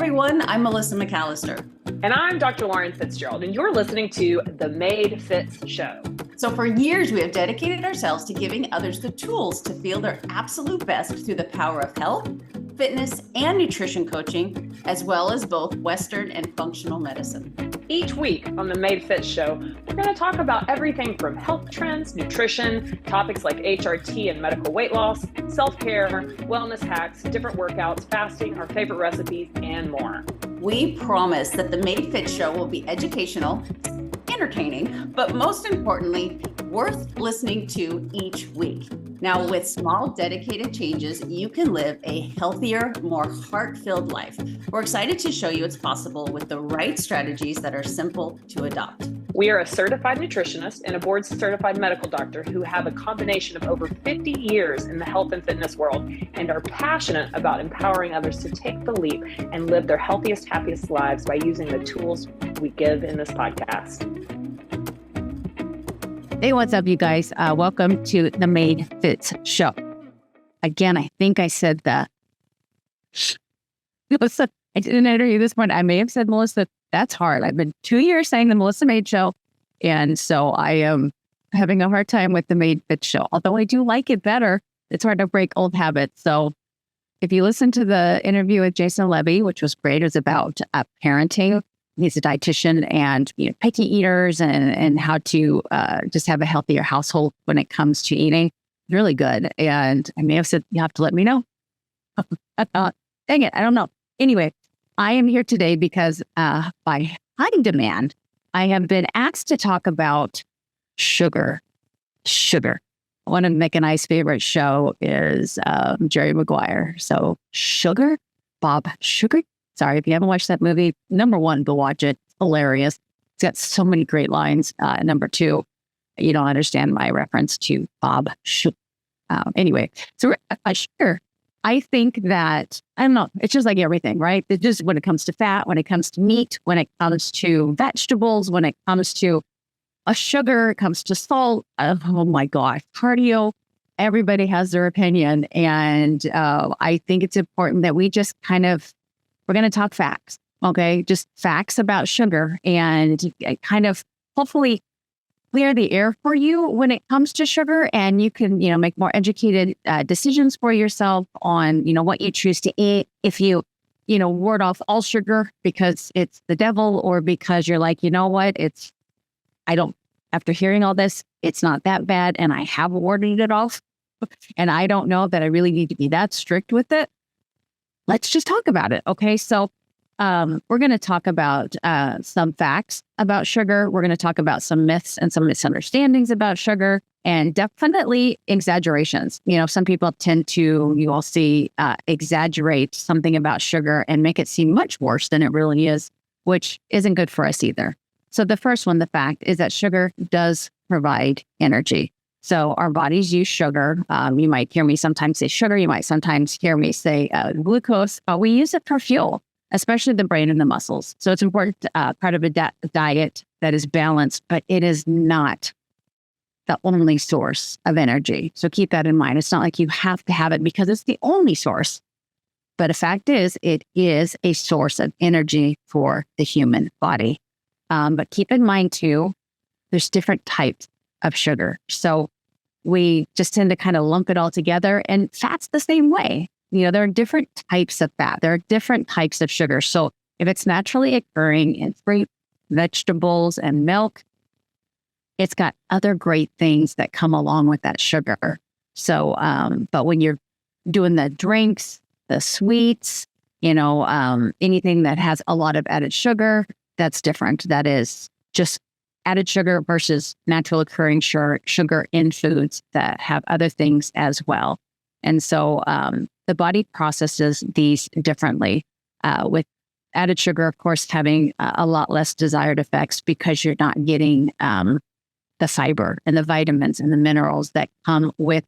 everyone. I'm Melissa McAllister. And I'm Dr. Lauren Fitzgerald, and you're listening to The Made Fitz Show. So for years, we have dedicated ourselves to giving others the tools to feel their absolute best through the power of health, fitness, and nutrition coaching, as well as both Western and functional medicine. Each week on The Made Fitz Show, we're going to talk about everything from health trends, nutrition, topics like HRT and medical weight loss, self-care, wellness hacks, different workouts, fasting, our favorite recipes, and more. We promise that The Made Fitz Show will be educational, entertaining, but most importantly, worth listening to each week. Now, with small, dedicated changes, you can live a healthier, more heart-filled life. We're excited to show you it's possible with the right strategies that are simple to adopt. We are a certified nutritionist and a board-certified medical doctor who have a combination of over 50 years in the health and fitness world and are passionate about empowering others to take the leap and live their healthiest, happiest lives by using the tools we give in this podcast. Hey, what's up, you guys? Welcome to the Made Fitz Show. Again, I think I said that. Melissa, I didn't enter you this point. I may have said, Melissa, that's hard. I've been 2 years saying the Melissa Made Show. And so I am having a hard time with the Made Fitz Show. Although I do like it better, it's hard to break old habits. So if you listen to the interview with Jason Levy, which was great, it was about parenting. He's a dietitian and picky eaters and how to just have a healthier household when it comes to eating. Really good. And I may have said, you have to let me know. Dang it, I don't know. Anyway, I am here today because by high demand, I have been asked to talk about sugar. One of Mick and I's favorite show is Jerry Maguire. So Sugar, Bob Sugar. Sorry, if you haven't watched that movie, number one, go watch it. It's hilarious. It's got so many great lines. Number two, you don't understand my reference to Bob Sugar. Anyway, so sugar. I think that, I don't know, it's just like everything, right? It's just when it comes to fat, when it comes to meat, when it comes to vegetables, when it comes to a sugar, it comes to salt. Oh my gosh, cardio. Everybody has their opinion. And I think it's important that we just we're going to talk facts, okay? Just facts about sugar and kind of hopefully clear the air for you when it comes to sugar, and you can, make more educated decisions for yourself on, what you choose to eat. If you, ward off all sugar because it's the devil, or because you're like, after hearing all this, it's not that bad, and I have warded it off, and I don't know that I really need to be that strict with it. Let's just talk about it. Okay. So we're going to talk about some facts about sugar. We're going to talk about some myths and some misunderstandings about sugar, and definitely exaggerations. Some people tend to, you all see, exaggerate something about sugar and make it seem much worse than it really is, which isn't good for us either. So the first one, the fact is that sugar does provide energy. So our bodies use sugar. You might hear me sometimes say sugar. You might sometimes hear me say glucose. We use it for fuel, especially the brain and the muscles. So it's important part of a diet that is balanced, but it is not the only source of energy. So keep that in mind. It's not like you have to have it because it's the only source. But the fact is, it is a source of energy for the human body. But keep in mind too, there's different types of sugar. So we just tend to kind of lump it all together, and fat's the same way. There are different types of fat. There are different types of sugar. So if it's naturally occurring in fruit, vegetables, and milk, it's got other great things that come along with that sugar. So, but when you're doing the drinks, the sweets, anything that has a lot of added sugar, that's different. That is just added sugar versus natural occurring sugar in foods that have other things as well. And so the body processes these differently, with added sugar, of course, having a lot less desired effects because you're not getting the fiber and the vitamins and the minerals that come with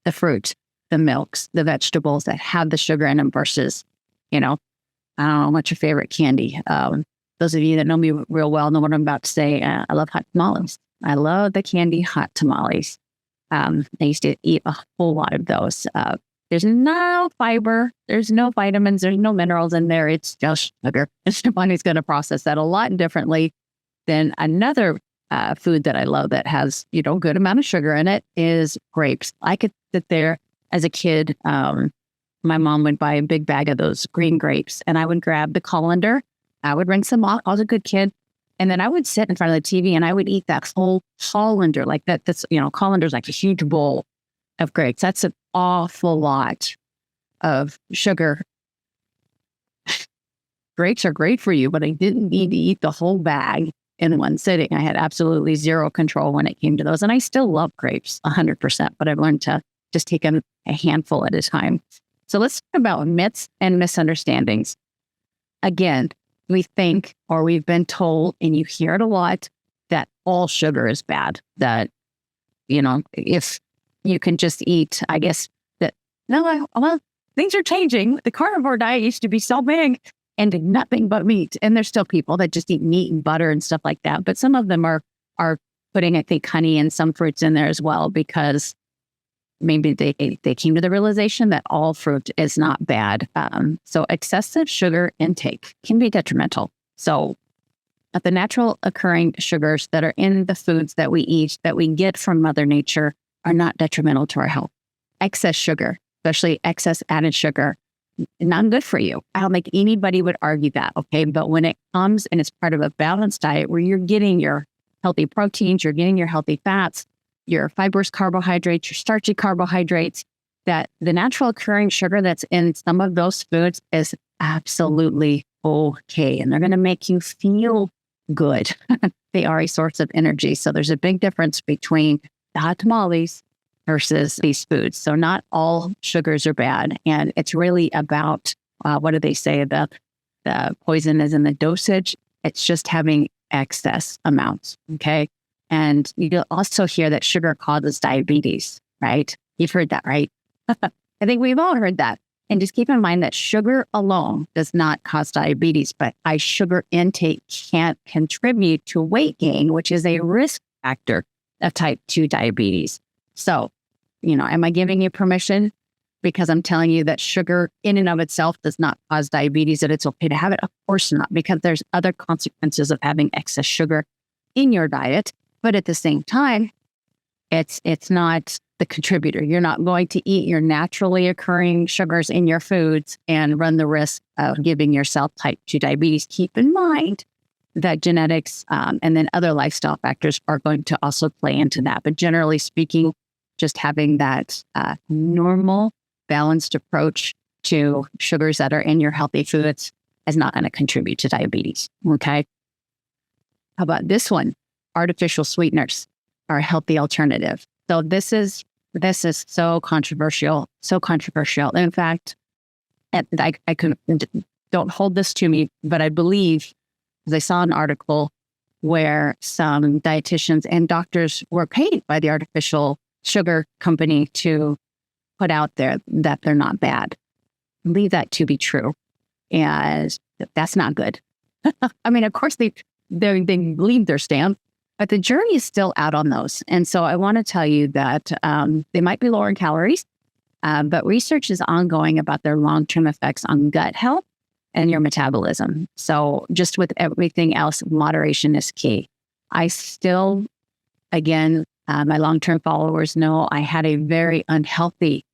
the fruit, the milks, the vegetables that have the sugar in them versus, I don't know what's your favorite candy. Those of you that know me real well know what I'm about to say. I love hot tamales. I love the candy hot tamales. I used to eat a whole lot of those. There's no fiber, there's no vitamins, there's no minerals in there. It's just sugar. Your body's going to process that a lot differently than another food that I love that has, good amount of sugar in it is grapes. I could sit there as a kid. My mom would buy a big bag of those green grapes, and I would grab the colander. I would rinse them off. I was a good kid. And then I would sit in front of the TV and I would eat that whole colander like that. That's, colander's like a huge bowl of grapes. That's an awful lot of sugar. Grapes are great for you, but I didn't need to eat the whole bag in one sitting. I had absolutely zero control when it came to those. And I still love grapes 100%, but I've learned to just take a handful at a time. So let's talk about myths and misunderstandings. Again, we think, or we've been told, and you hear it a lot, that all sugar is bad. That, if you can just eat, I guess that, well, things are changing. The carnivore diet used to be so big and nothing but meat. And there's still people that just eat meat and butter and stuff like that. But some of them are putting, I think, honey and some fruits in there as well, because maybe they came to the realization that all fruit is not bad. So excessive sugar intake can be detrimental. So the natural occurring sugars that are in the foods that we eat, that we get from Mother Nature, are not detrimental to our health. Excess sugar, especially excess added sugar, not good for you. I don't think anybody would argue that, okay? But when it comes and it's part of a balanced diet where you're getting your healthy proteins, you're getting your healthy fats, your fibrous carbohydrates, your starchy carbohydrates, that the natural occurring sugar that's in some of those foods is absolutely okay. And they're going to make you feel good. They are a source of energy. So there's a big difference between the hot tamales versus these foods. So not all sugars are bad. And it's really about, what do they say? The poison is in the dosage. It's just having excess amounts. Okay. And you'll also hear that sugar causes diabetes, right? You've heard that, right? I think we've all heard that. And just keep in mind that sugar alone does not cause diabetes, but high sugar intake can't contribute to weight gain, which is a risk factor of type 2 diabetes. So, am I giving you permission because I'm telling you that sugar in and of itself does not cause diabetes, that it's okay to have it? Of course not, because there's other consequences of having excess sugar in your diet. But at the same time, it's not the contributor. You're not going to eat your naturally occurring sugars in your foods and run the risk of giving yourself type 2 diabetes. Keep in mind that genetics and then other lifestyle factors are going to also play into that. But generally speaking, just having that normal, balanced approach to sugars that are in your healthy foods is not going to contribute to diabetes. Okay. How about this one? Artificial sweeteners are a healthy alternative. So this is so controversial, so controversial. In fact, I couldn't, don't hold this to me, but I believe, because I saw an article where some dietitians and doctors were paid by the artificial sugar company to put out there that they're not bad. I believe that to be true. And that's not good. I mean, of course, they leave their stand, but the jury is still out on those. And so I want to tell you that they might be lower in calories, but research is ongoing about their long-term effects on gut health and your metabolism. So just with everything else, moderation is key. I still, again, my long-term followers know I had a very unhealthy,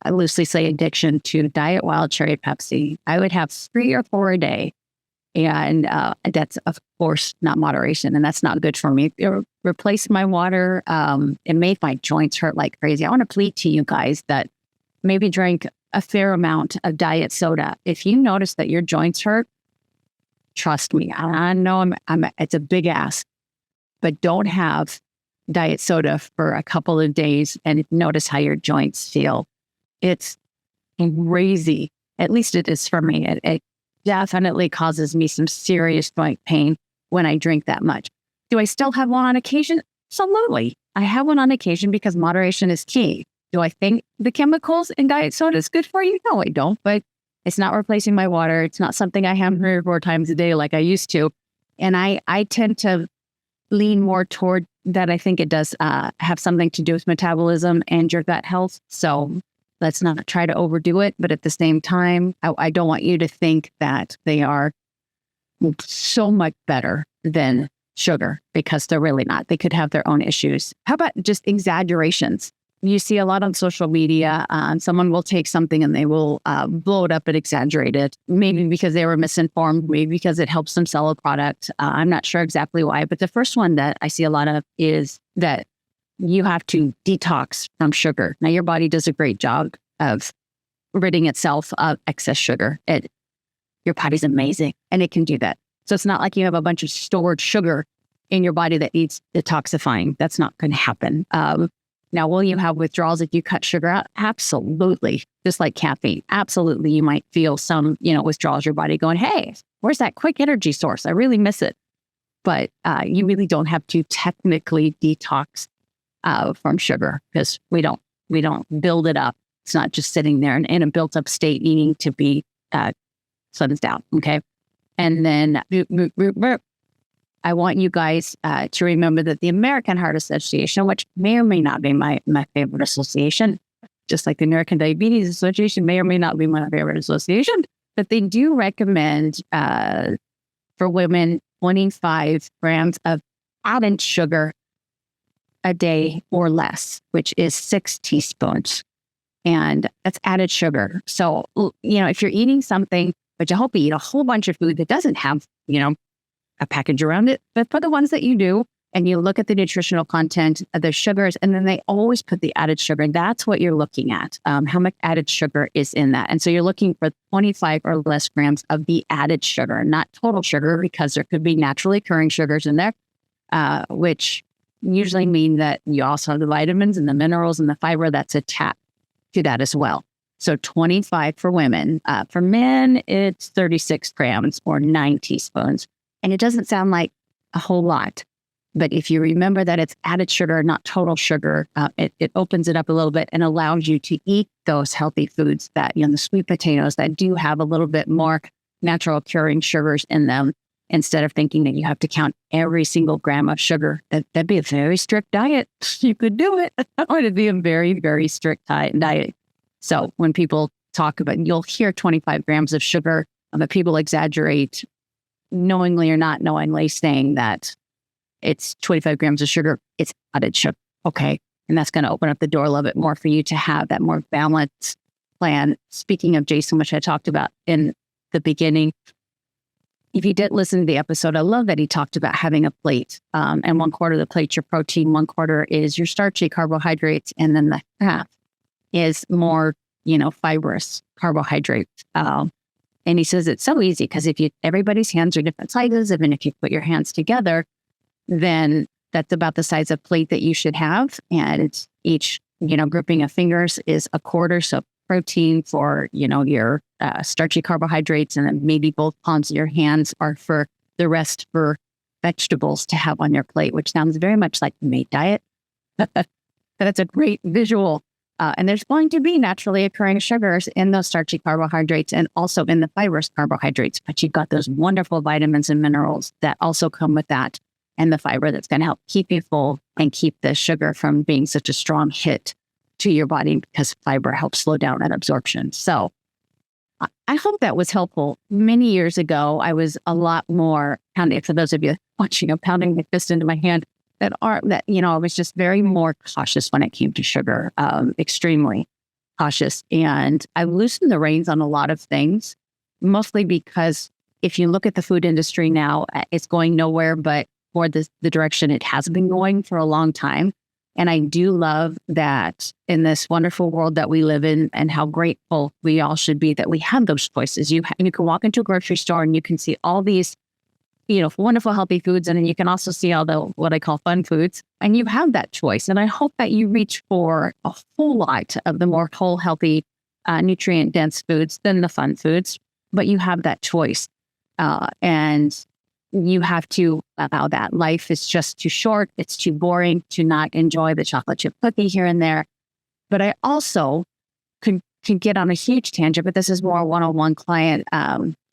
I loosely say, addiction to Diet Wild Cherry Pepsi. I would have 3 or 4 a day. And that's, of course, not moderation. And that's not good for me. It replaced my water. It made my joints hurt like crazy. I want to plead to you guys that maybe drink a fair amount of diet soda. If you notice that your joints hurt, trust me. I know it's a big ask, but don't have diet soda for a couple of days and notice how your joints feel. It's crazy. At least it is for me. It definitely causes me some serious joint pain when I drink that much. Do I still have one on occasion? Absolutely. I have one on occasion because moderation is key. Do I think the chemicals in diet soda is good for you? No, I don't, but it's not replacing my water. It's not something I have 3 or 4 times a day like I used to. And I tend to lean more toward that. I think it does have something to do with metabolism and your gut health. So Let's not try to overdo it. But at the same time, I don't want you to think that they are so much better than sugar, because they're really not. They could have their own issues. How about just exaggerations? You see a lot on social media. Someone will take something and they will blow it up and exaggerate it, maybe because they were misinformed, maybe because it helps them sell a product. I'm not sure exactly why, but the first one that I see a lot of is that you have to detox from sugar. Now, your body does a great job of ridding itself of excess sugar. Your body's amazing, and it can do that. So it's not like you have a bunch of stored sugar in your body that needs detoxifying. That's not going to happen. Now, will you have withdrawals if you cut sugar out? Absolutely. Just like caffeine. Absolutely. You might feel some, withdrawals, your body going, hey, where's that quick energy source? I really miss it. But you really don't have to technically detox from sugar, because we don't build it up. It's not just sitting there in a built up state needing to be cleansed out. Okay. And then I want you guys to remember that the American Heart Association, which may or may not be my favorite association, just like the American Diabetes Association may or may not be my favorite association, but they do recommend for women 25 grams of added sugar a day or less, which is 6 teaspoons. And that's added sugar. So, if you're eating something, but you hope you eat a whole bunch of food that doesn't have, a package around it, but for the ones that you do, and you look at the nutritional content of the sugars, and then they always put the added sugar. That's what you're looking at. How much added sugar is in that. And so you're looking for 25 or less grams of the added sugar, not total sugar, because there could be naturally occurring sugars in there, which usually mean that you also have the vitamins and the minerals and the fiber that's attached to that as well. So 25 for women. For men, it's 36 grams or 9 teaspoons. And it doesn't sound like a whole lot. But if you remember that it's added sugar, not total sugar, it opens it up a little bit and allows you to eat those healthy foods that, the sweet potatoes that do have a little bit more natural occurring sugars in them, instead of thinking that you have to count every single gram of sugar. That'd be a very strict diet. You could do it. That would be a very, very strict diet. So when people talk about, you'll hear 25 grams of sugar, but people exaggerate knowingly or not knowingly, saying that it's 25 grams of sugar. It's added sugar. Okay. And that's going to open up the door a little bit more for you to have that more balanced plan. Speaking of Jason, which I talked about in the beginning, if you did listen to the episode, I love that he talked about having a plate. And 1/4 of the plate's your protein, 1/4 is your starchy carbohydrates, and then the half is more, fibrous carbohydrates. And he says it's so easy because everybody's hands are different sizes, even if you put your hands together, then that's about the size of plate that you should have. And it's each, grouping of fingers is 1/4. So protein for, your starchy carbohydrates, and then maybe both palms of your hands are for the rest for vegetables to have on your plate, which sounds very much like the mate diet. That's a great visual. And there's going to be naturally occurring sugars in those starchy carbohydrates and also in the fibrous carbohydrates, but you've got those wonderful vitamins and minerals that also come with that, and the fiber that's going to help keep you full and keep the sugar from being such a strong hit to your body, because fiber helps slow down that absorption. So I hope that was helpful. Many years ago, I was a lot more, for those of you watching, I'm pounding my fist into my hand, I was just very more cautious when it came to sugar, extremely cautious. And I loosened the reins on a lot of things, mostly because if you look at the food industry now, it's going nowhere but for the direction it has been going for a long time. And I do love that in this wonderful world that we live in, and how grateful we all should be that we have those choices. You can walk into a grocery store and you can see all these wonderful, healthy foods. And then you can also see all the, what I call fun foods, and you have that choice. And I hope that you reach for a whole lot of the more whole, healthy, nutrient dense foods than the fun foods, but you have that choice. And you have to allow that. Life is just too short. It's too boring to not enjoy the chocolate chip cookie here and there. But I also can get on a huge tangent, but this is more one-on-one client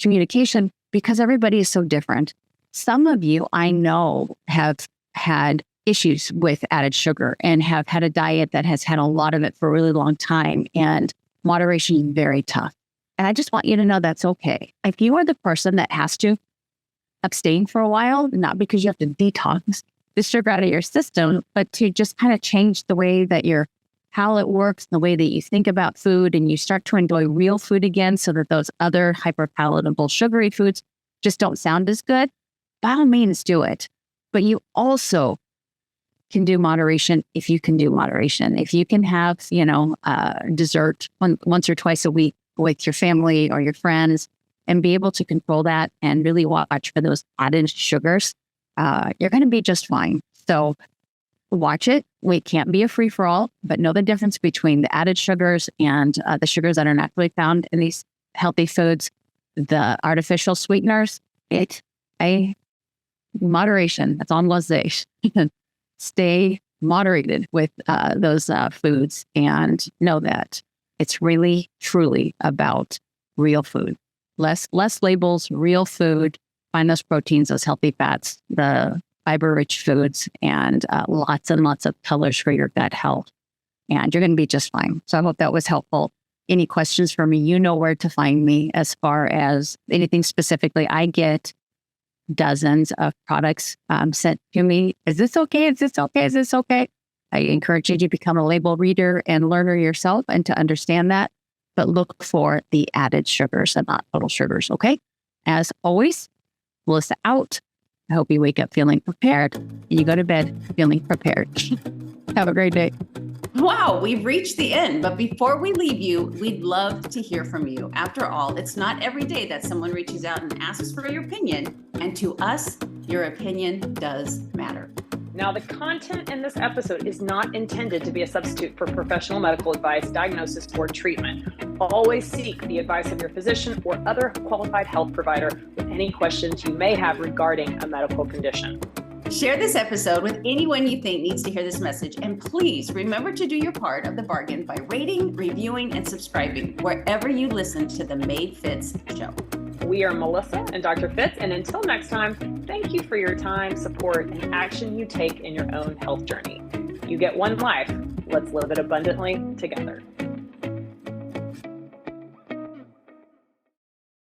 communication, because everybody is so different. Some of you I know have had issues with added sugar and have had a diet that has had a lot of it for a really long time. And moderation is very tough. And I just want you to know that's okay. If you are the person that has to abstain for a while, not because you have to detox the sugar out of your system, but to just kind of change the way that your palate works, the way that you think about food, and you start to enjoy real food again so that those other hyperpalatable sugary foods just don't sound as good, by all means do it. But you also can do moderation if you can do moderation. If you can have, dessert once or twice a week with your family or your friends and be able to control that and really watch for those added sugars, you're going to be just fine. So watch it. It can't be a free-for-all, but know the difference between the added sugars and the sugars that are naturally found in these healthy foods, the artificial sweeteners. Moderation. That's all I'm going to say. Stay moderated with those foods and know that it's really, truly about real food. Less labels, real food. Find those proteins, those healthy fats, the fiber-rich foods, and lots and lots of colors for your gut health. And you're going to be just fine. So I hope that was helpful. Any questions for me, you know where to find me as far as anything specifically. I get dozens of products sent to me. Is this okay? Is this okay? Is this okay? I encourage you to become a label reader and learner yourself and to understand that, but look for the added sugars and not total sugars, okay? As always, Melissa out. I hope you wake up feeling prepared and you go to bed feeling prepared. Have a great day. Wow, we've reached the end. But before we leave you, we'd love to hear from you. After all, it's not every day that someone reaches out and asks for your opinion. And to us, your opinion does matter. Now, the content in this episode is not intended to be a substitute for professional medical advice, diagnosis, or treatment. Always seek the advice of your physician or other qualified health provider with any questions you may have regarding a medical condition. Share this episode with anyone you think needs to hear this message. And please remember to do your part of the bargain by rating, reviewing, and subscribing wherever you listen to the Made Fitz show. We are Melissa and Dr. Fitz, and until next time, thank you for your time, support, and action you take in your own health journey. You get one life. Let's live it abundantly together.